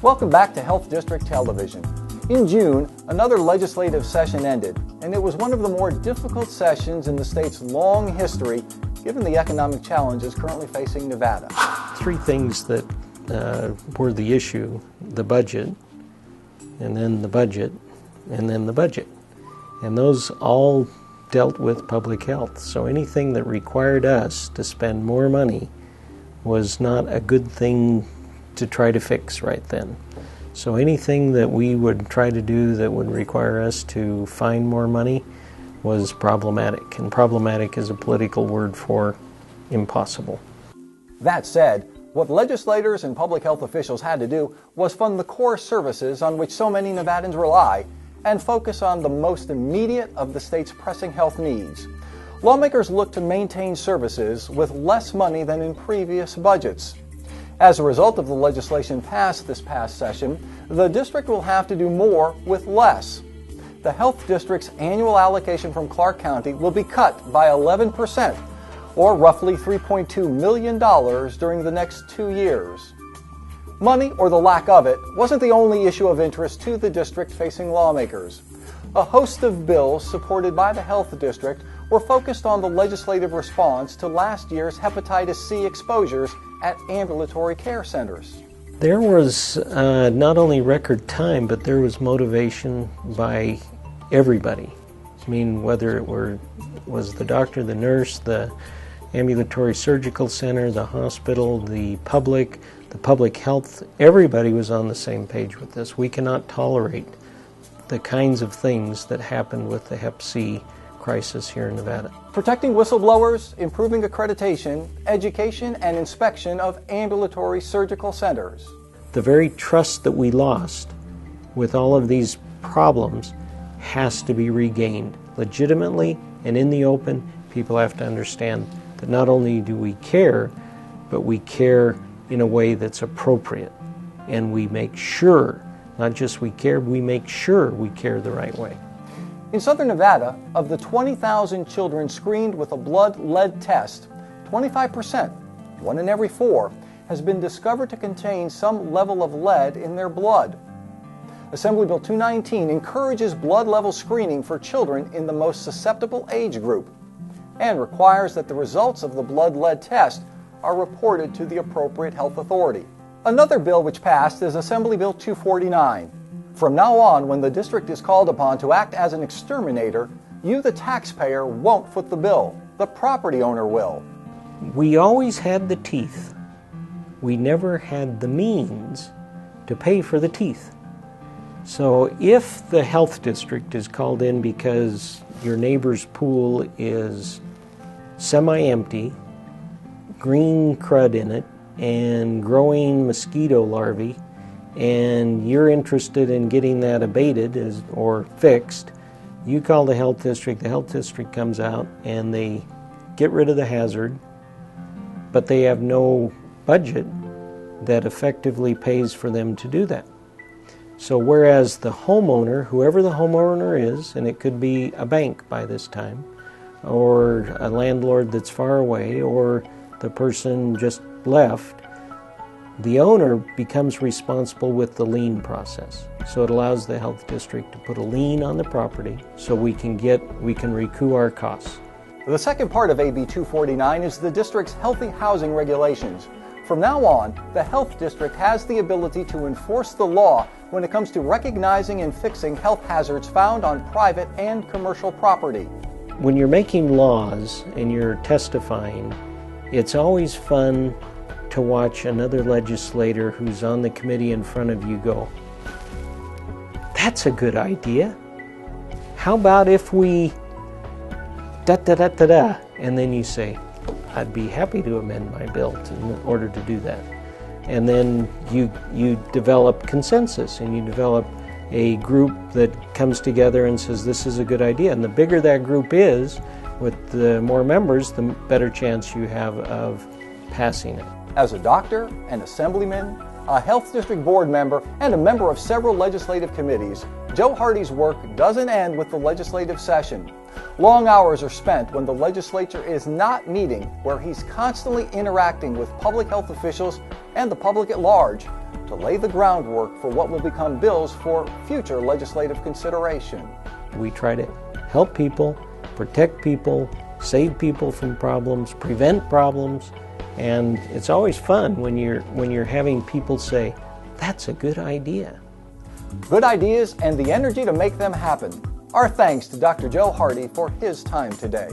Welcome back to Health District Television. In June, another legislative session ended, and it was one of the more difficult sessions in the state's long history, given the economic challenges currently facing Nevada. Three things that were the issue: the budget, and then the budget, and then the budget. And those all dealt with public health. So anything that required us to spend more money was not a good thing to try to fix right then. So anything that we would try to do that would require us to find more money was problematic. And problematic is a political word for impossible. That said, what legislators and public health officials had to do was fund the core services on which so many Nevadans rely and focus on the most immediate of the state's pressing health needs. Lawmakers looked to maintain services with less money than in previous budgets. As a result of the legislation passed this past session, the district will have to do more with less. The health district's annual allocation from Clark County will be cut by 11%, or roughly $3.2 million during the next 2 years. Money, or the lack of it, wasn't the only issue of interest to the district facing lawmakers. A host of bills supported by the health district were focused on the legislative response to last year's hepatitis C exposures at ambulatory care centers. There was not only record time, but there was motivation by everybody. I mean, whether it was the doctor, the nurse, the ambulatory surgical center, the hospital, the public health, everybody was on the same page with this. We cannot tolerate the kinds of things that happened with the Hep C crisis here in Nevada. Protecting whistleblowers, improving accreditation, education, and inspection of ambulatory surgical centers. The very trust that we lost with all of these problems has to be regained legitimately and in the open. People have to understand that not only do we care, but we care in a way that's appropriate. And we make sure, not just we care, we make sure we care the right way. In southern Nevada, of the 20,000 children screened with a blood lead test, 25%, 1 in every 4, has been discovered to contain some level of lead in their blood. Assembly Bill 219 encourages blood level screening for children in the most susceptible age group and requires that the results of the blood lead test are reported to the appropriate health authority. Another bill which passed is Assembly Bill 249. From now on, when the district is called upon to act as an exterminator, you, the taxpayer, won't foot the bill. The property owner will. We always had the teeth. We never had the means to pay for the teeth. So if the health district is called in because your neighbor's pool is semi-empty, green crud in it, and growing mosquito larvae, and you're interested in getting that abated or fixed, you call the health district comes out and they get rid of the hazard, but they have no budget that effectively pays for them to do that. So whereas the homeowner, whoever the homeowner is, and it could be a bank by this time, or a landlord that's far away, or the person just left, the owner becomes responsible with the lien process. So it allows the health district to put a lien on the property so we can recoup our costs. The second part of AB 249 is the district's healthy housing regulations. From now on, the health district has the ability to enforce the law when it comes to recognizing and fixing health hazards found on private and commercial property. When you're making laws and you're testifying, it's always fun to watch another legislator who's on the committee in front of you go, "That's a good idea. How about if we da-da-da-da-da?" And then you say, "I'd be happy to amend my bill in order to do that." And then you develop consensus and you develop a group that comes together and says, "This is a good idea." And the bigger that group is, with the more members, the better chance you have of passing it. As a doctor, an assemblyman, a health district board member, and a member of several legislative committees, Joe Hardy's work doesn't end with the legislative session. Long hours are spent when the legislature is not meeting, where he's constantly interacting with public health officials and the public at large, to lay the groundwork for what will become bills for future legislative consideration. We try to help people, protect people, save people from problems, prevent problems, and it's always fun when you're having people say, "That's a good idea." Good ideas and the energy to make them happen. Our thanks to Dr. Joe Hardy for his time today.